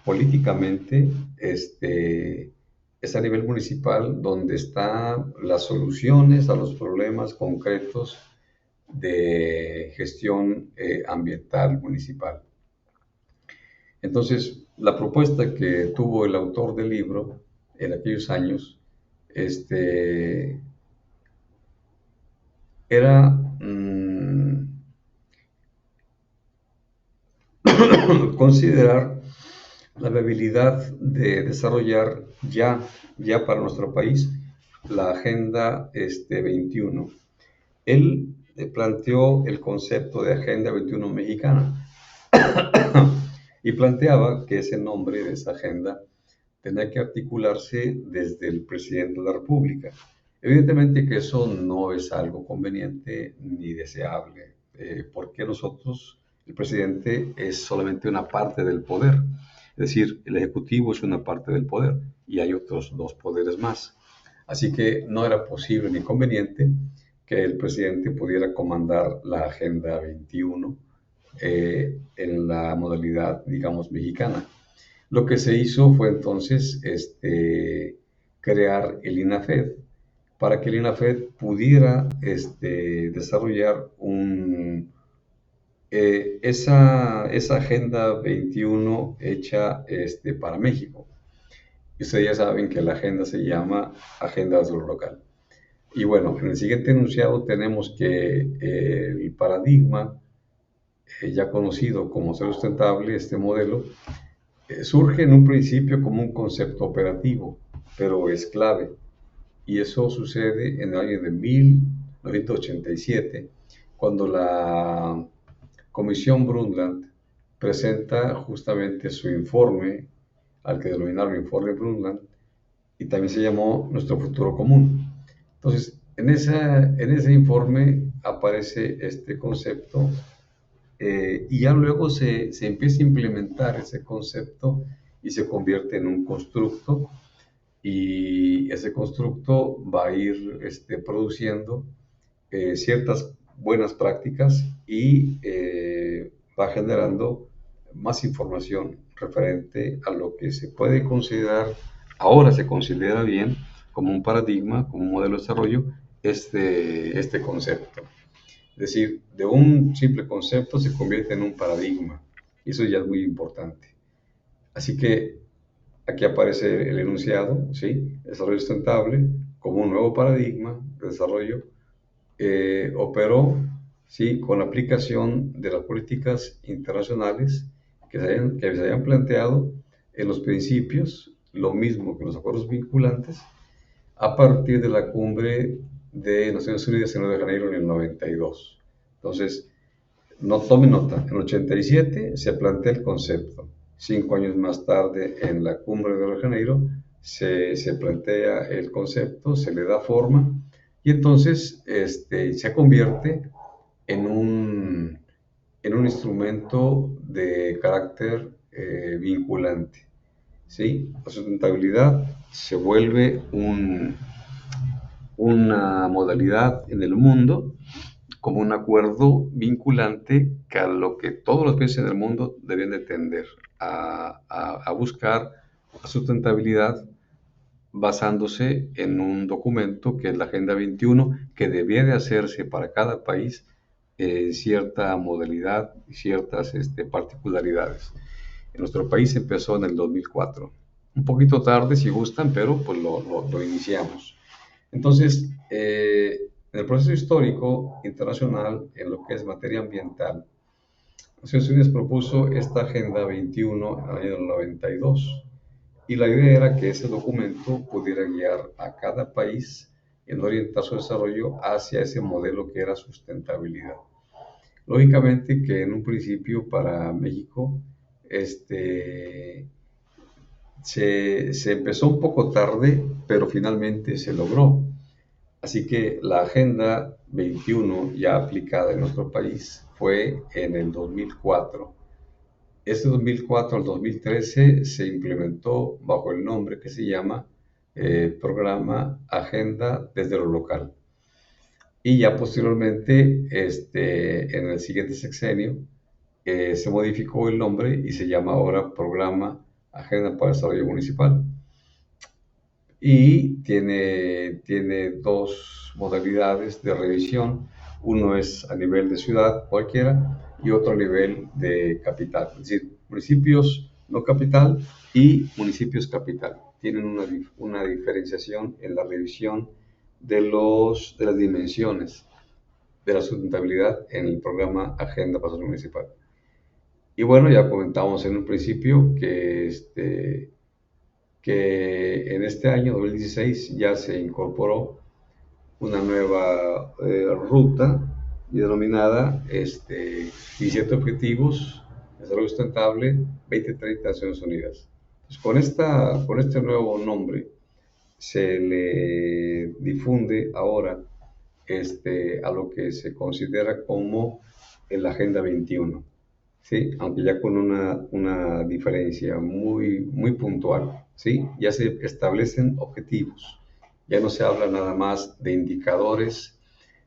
políticamente, es a nivel municipal donde están las soluciones a los problemas concretos de gestión ambiental municipal. Entonces, la propuesta que tuvo el autor del libro en aquellos años era considerar la viabilidad de desarrollar ya para nuestro país la Agenda 21. Él planteó el concepto de Agenda 21 mexicana y planteaba que ese nombre de esa agenda tenía que articularse desde el presidente de la República. Evidentemente que eso no es algo conveniente ni deseable, porque nosotros, el presidente es solamente una parte del poder, es decir, el Ejecutivo es una parte del poder y hay otros dos poderes más. Así que no era posible ni conveniente que el presidente pudiera comandar la Agenda 21 en la modalidad, digamos, mexicana. Lo que se hizo fue entonces crear el INAFED para que el INAFED pudiera desarrollar esa Agenda 21 hecha para México. Y ustedes ya saben que la agenda se llama Agenda de Desarrollo Local. Y bueno, en el siguiente enunciado tenemos que el paradigma ya conocido como ser sustentable, este modelo, surge en un principio como un concepto operativo, pero es clave. Y eso sucede en el año de 1987, cuando la Comisión Brundtland presenta justamente su informe, al que denominaron informe Brundtland, y también se llamó Nuestro Futuro Común. Entonces, en ese informe aparece este concepto y ya luego se empieza a implementar ese concepto y se convierte en un constructo y ese constructo va a ir produciendo ciertas buenas prácticas y va generando más información referente a lo que se puede considerar, ahora se considera bien como un paradigma, como un modelo de desarrollo, este concepto. Es decir, de un simple concepto se convierte en un paradigma y eso ya es muy importante. Así que aquí aparece el enunciado, ¿sí? Desarrollo sustentable como un nuevo paradigma de desarrollo operó, ¿sí? Con la aplicación de las políticas internacionales que se hayan planteado en los principios, lo mismo que los acuerdos vinculantes, a partir de la cumbre de Naciones Unidas en Río de Janeiro en el 92. Entonces, no tome nota, en 87 se plantea el concepto. 5 años más tarde, en la cumbre de Río de Janeiro, se plantea el concepto, se le da forma y entonces se convierte en un instrumento de carácter vinculante. ¿Sí? La sustentabilidad se vuelve una modalidad en el mundo como un acuerdo vinculante que a lo que todos los países del mundo deben de tender a buscar la sustentabilidad basándose en un documento que es la Agenda 21, que debía de hacerse para cada país cierta modalidad y ciertas particularidades. En nuestro país empezó en el 2004, un poquito tarde si gustan, pero pues lo iniciamos. Entonces, en el proceso histórico internacional, en lo que es materia ambiental, Naciones Unidas propuso esta Agenda 21 en el año 92 y la idea era que ese documento pudiera guiar a cada país en orientar su desarrollo hacia ese modelo que era sustentabilidad. Lógicamente que en un principio para México se empezó un poco tarde, pero finalmente se logró. Así que la Agenda 21 ya aplicada en nuestro país fue en el 2004. Este 2004 al 2013 se implementó bajo el nombre que se llama Programa Agenda desde lo local. Y ya posteriormente, en el siguiente sexenio, se modificó el nombre y se llama ahora Programa Agenda para el Desarrollo Municipal. Y tiene dos modalidades de revisión. Uno es a nivel de ciudad cualquiera y otro a nivel de capital. Es decir, municipios no capital y municipios capital. Tienen una diferenciación en la revisión de las dimensiones de la sustentabilidad en el programa Agenda para el Municipal. Y bueno, ya comentamos en un principio que en este año 2016 ya se incorporó una nueva ruta denominada 17 Objetivos de Desarrollo Sustentable 2030 Naciones Unidas. Entonces, con este nuevo nombre se le difunde ahora a lo que se considera como la Agenda 21. ¿Sí? Aunque ya con una diferencia muy puntual, ¿sí? Ya se establecen objetivos, ya no se habla nada más de indicadores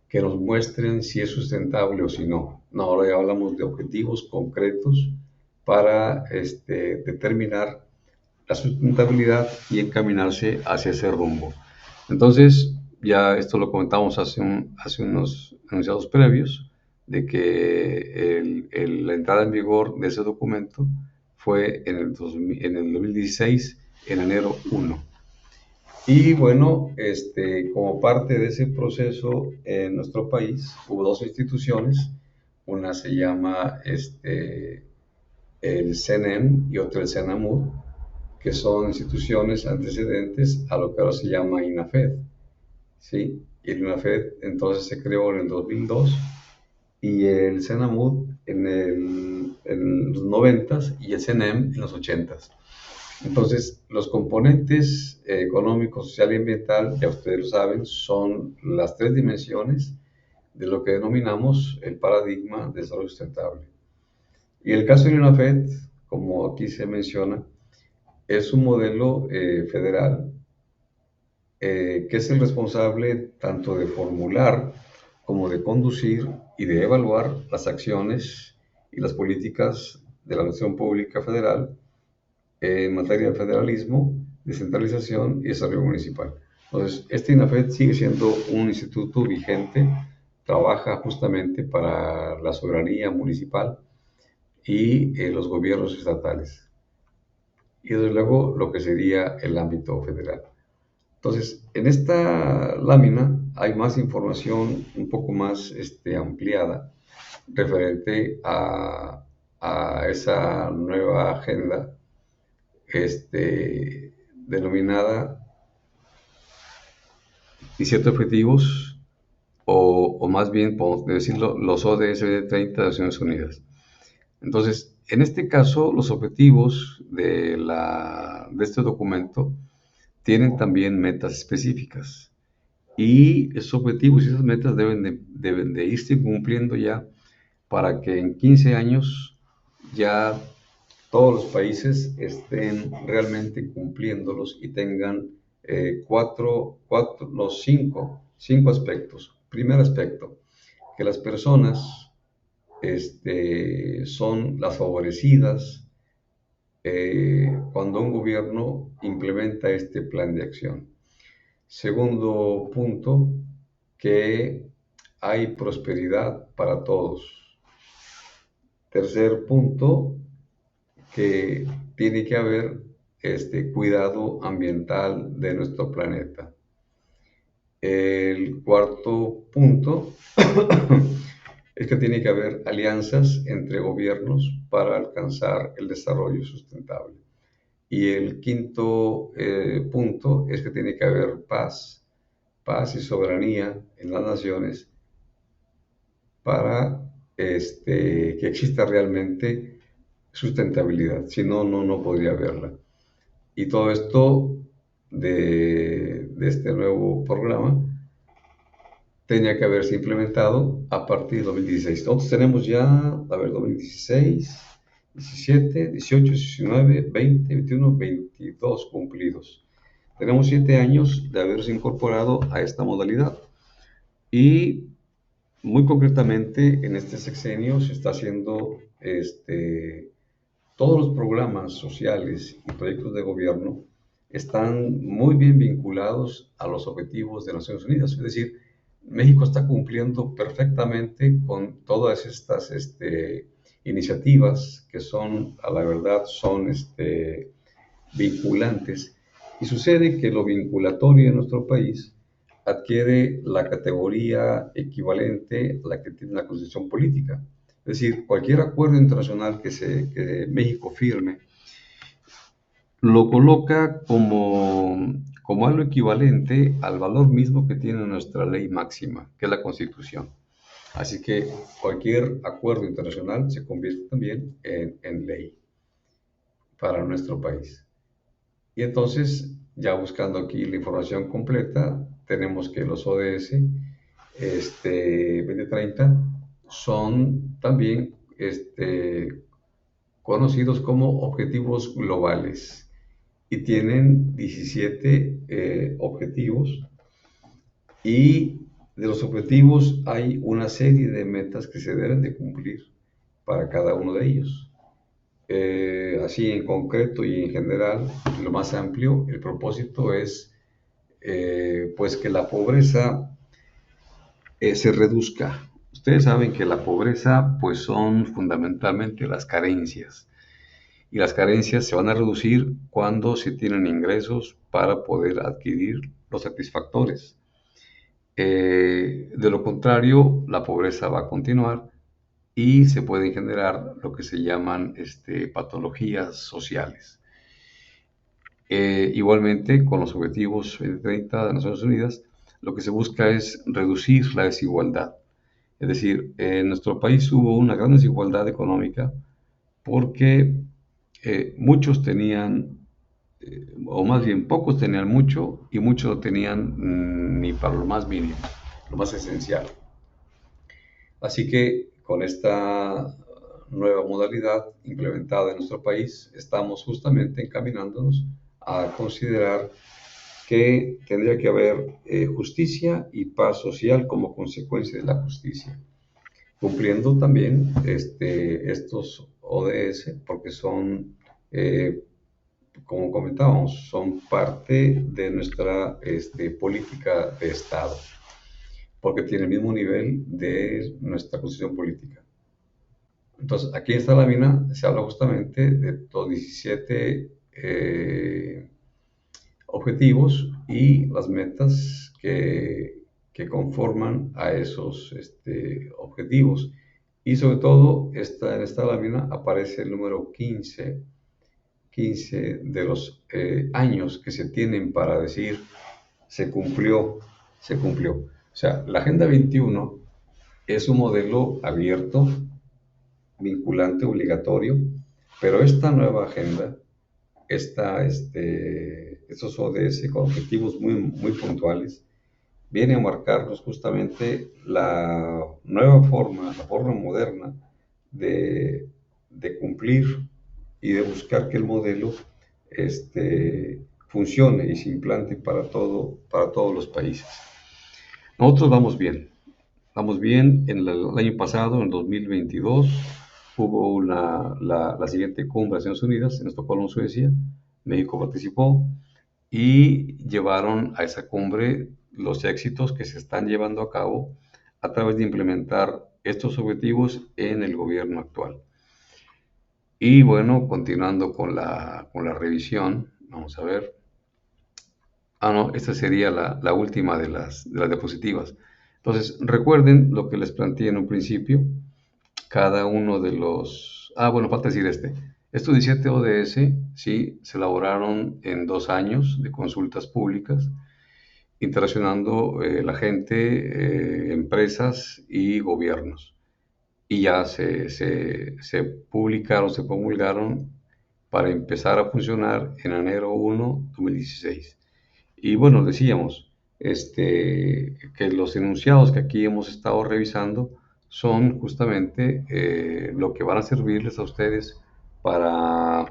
que nos muestren si es sustentable o si no. No, ahora ya hablamos de objetivos concretos para determinar la sustentabilidad y encaminarse hacia ese rumbo. Entonces, ya esto lo comentamos hace unos enunciados previos, de que la entrada en vigor de ese documento fue en el 2016, en enero 1. Y bueno, como parte de ese proceso en nuestro país hubo dos instituciones, una se llama el CNEM y otra el CENAMUD, que son instituciones antecedentes a lo que ahora se llama INAFED, ¿sí? Y el INAFED entonces se creó en el 2002 y el CENAMUD en los 90 y el CENEM en los 80. Entonces, los componentes económico, social y ambiental, ya ustedes lo saben, son las tres dimensiones de lo que denominamos el paradigma de desarrollo sustentable. Y el caso de UNAFED, como aquí se menciona, es un modelo federal que es el responsable tanto de formular como de conducir y de evaluar las acciones y las políticas de la administración pública federal en materia de federalismo, descentralización y desarrollo municipal. Entonces, este INAFED sigue siendo un instituto vigente, trabaja justamente para la soberanía municipal y los gobiernos estatales. Y desde luego lo que sería el ámbito federal. Entonces, en esta lámina hay más información un poco más ampliada referente a esa nueva agenda denominada 17 objetivos, o más bien, podemos decirlo, los ODS 30 de Naciones Unidas. Entonces, en este caso, los objetivos de este documento tienen también metas específicas. Y esos objetivos y esas metas deben de irse cumpliendo ya para que en 15 años ya todos los países estén realmente cumpliéndolos y tengan cinco aspectos. Primer aspecto, que las personas son las favorecidas cuando un gobierno implementa este plan de acción. Segundo punto, que hay prosperidad para todos. Tercer punto, que tiene que haber cuidado ambiental de nuestro planeta. El cuarto punto es que tiene que haber alianzas entre gobiernos para alcanzar el desarrollo sustentable. Y el quinto punto es que tiene que haber paz y soberanía en las naciones para que exista realmente sustentabilidad. Si no, no podría haberla. Y todo esto de este nuevo programa tenía que haberse implementado a partir de 2016. Nosotros tenemos ya, a ver, 2016, 17, 18, 19, 20, 21, 22 cumplidos. Tenemos 7 años de haberse incorporado a esta modalidad. Y muy concretamente en este sexenio se está haciendo todos los programas sociales y proyectos de gobierno están muy bien vinculados a los objetivos de Naciones Unidas. Es decir, México está cumpliendo perfectamente con todas estas iniciativas que son, a la verdad, son vinculantes. Y sucede que lo vinculatorio en nuestro país adquiere la categoría equivalente a la que tiene la Constitución política. Es decir, cualquier acuerdo internacional que México firme lo coloca como algo equivalente al valor mismo que tiene nuestra ley máxima, que es la Constitución. Así que cualquier acuerdo internacional se convierte también en ley para nuestro país. Y entonces, ya buscando aquí la información completa, tenemos que los ODS 2030 son también conocidos como objetivos globales y tienen 17 objetivos, y de los objetivos hay una serie de metas que se deben de cumplir para cada uno de ellos. Así en concreto y en general, lo más amplio, el propósito es pues que la pobreza se reduzca. Ustedes saben que la pobreza pues son fundamentalmente las carencias, y las carencias se van a reducir cuando se tienen ingresos para poder adquirir los satisfactores. De lo contrario, la pobreza va a continuar y se pueden generar lo que se llaman patologías sociales. Igualmente, con los objetivos 2030 de Naciones Unidas, lo que se busca es reducir la desigualdad. Es decir, en nuestro país hubo una gran desigualdad económica porque muchos tenían, o más bien pocos tenían mucho y muchos no tenían ni para lo más mínimo, lo más esencial. Así que con esta nueva modalidad implementada en nuestro país, estamos justamente encaminándonos a considerar que tendría que haber justicia y paz social como consecuencia de la justicia, cumpliendo también estos ODS, porque son, como comentábamos, son parte de nuestra política de Estado, porque tiene el mismo nivel de nuestra constitución política. Entonces, aquí en esta lámina se habla justamente de los 17 objetivos y las metas que conforman a esos objetivos. Y sobre todo, en esta lámina aparece el número 15 de los años que se tienen para decir se cumplió, se cumplió. O sea, la Agenda 21 es un modelo abierto, vinculante, obligatorio, pero esta nueva agenda, estos ODS con objetivos muy, muy puntuales, viene a marcarnos justamente la nueva forma, la forma moderna de cumplir y de buscar que el modelo funcione y se implante para todos los países. Nosotros vamos bien. En el año pasado, en 2022, hubo la siguiente cumbre de Naciones Unidas en Estocolmo, Suecia. México participó y llevaron a esa cumbre los éxitos que se están llevando a cabo a través de implementar estos objetivos en el gobierno actual. Y bueno, continuando con la revisión, vamos a ver. No, esta sería la última de las diapositivas. Entonces, recuerden lo que les planteé en un principio. Cada uno de los... bueno, falta decir Estos 17 ODS, sí, se elaboraron en 2 años de consultas públicas, interaccionando la gente, empresas y gobiernos. Y ya se publicaron, se promulgaron para empezar a funcionar en enero 1, 2016. Y bueno, decíamos que los enunciados que aquí hemos estado revisando son justamente lo que van a servirles a ustedes para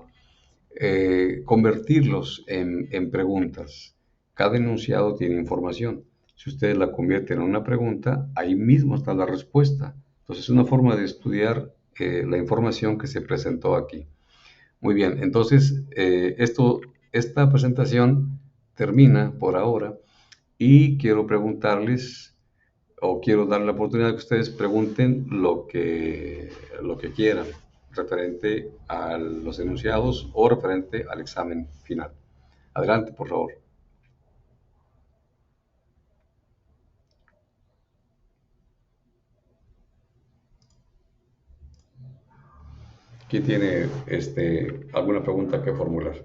convertirlos en preguntas. Cada enunciado tiene información. Si ustedes la convierten en una pregunta, ahí mismo está la respuesta. Entonces es una forma de estudiar la información que se presentó aquí. Muy bien, entonces esta presentación termina por ahora y quiero preguntarles o quiero dar la oportunidad de que ustedes pregunten lo que quieran referente a los enunciados o referente al examen final. Adelante, por favor. ¿Quién tiene alguna pregunta que formular?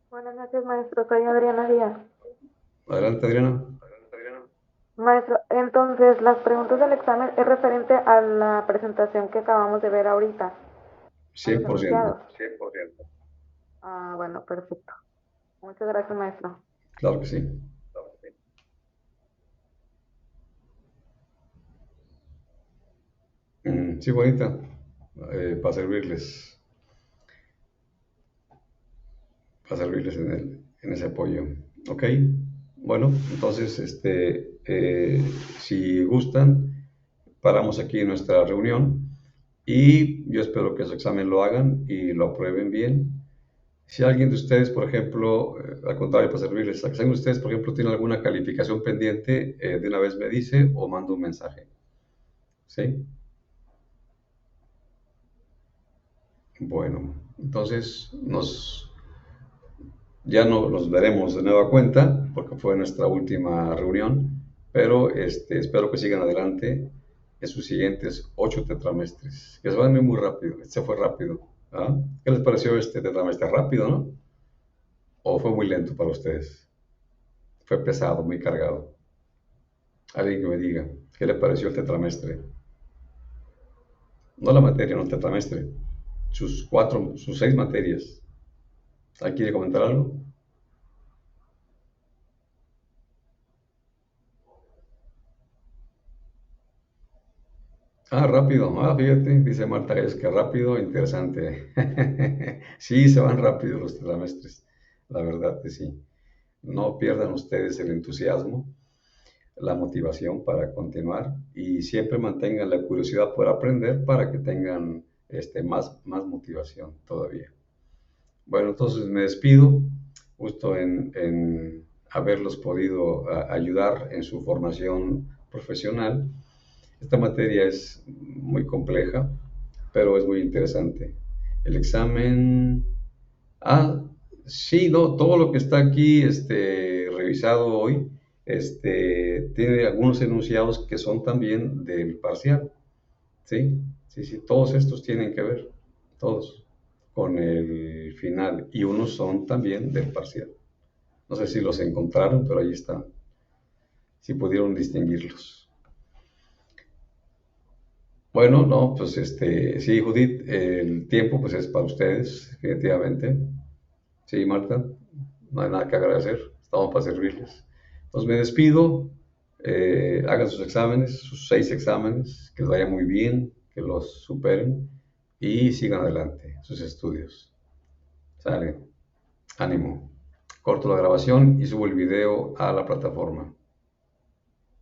Buenas noches, maestro. Soy Adriana Díaz. Adelante, Adriana. Maestro, entonces las preguntas del examen es referente a la presentación que acabamos de ver ahorita. 100%. Bueno, perfecto. Muchas gracias, maestro. Claro que sí. Sí, bonita. Para servirles. Para servirles en ese apoyo. Ok. Bueno, entonces, si gustan, paramos aquí nuestra reunión y yo espero que su examen lo hagan y lo aprueben bien. Si alguien de ustedes, por ejemplo, al contrario, para servirles, si alguien de ustedes, por ejemplo, tiene alguna calificación pendiente, de una vez me dice o manda un mensaje. ¿Sí? Bueno, entonces ya no nos veremos de nueva cuenta porque fue nuestra última reunión, pero espero que sigan adelante en sus siguientes 8 tetramestres, que se van a ir muy rápido. Este fue rápido. ¿Ah? ¿Qué les pareció este tetramestre? Rápido, ¿no? ¿O fue muy lento para ustedes? Fue pesado, muy cargado. Alguien que me diga, ¿qué le pareció el tetramestre? No la materia, no el tetramestre. Sus 6 materias. ¿Alguien quiere comentar algo? Ah, rápido. Ah, fíjate, dice Marta, es que rápido, interesante. Sí, se van rápido los tetramestres. La verdad que sí. No pierdan ustedes el entusiasmo, la motivación para continuar y siempre mantengan la curiosidad por aprender para que tengan más motivación todavía. Bueno, entonces me despido. Gusto en haberlos podido ayudar en su formación profesional. Esta materia es muy compleja, pero es muy interesante. El examen, ah, sí, no, todo lo que está aquí, revisado hoy, tiene algunos enunciados que son también del parcial, ¿sí? Sí, sí, todos estos tienen que ver, todos, con el final, y unos son también del parcial. No sé si los encontraron, pero ahí están, si pudieron distinguirlos. Bueno, no, pues sí, Judith, el tiempo pues es para ustedes, definitivamente. Sí, Marta, no hay nada que agradecer, estamos para servirles. Entonces me despido, hagan sus exámenes, sus 6 exámenes, que les vaya muy bien, que los superen y sigan adelante sus estudios. Sale, ánimo. Corto la grabación y subo el video a la plataforma.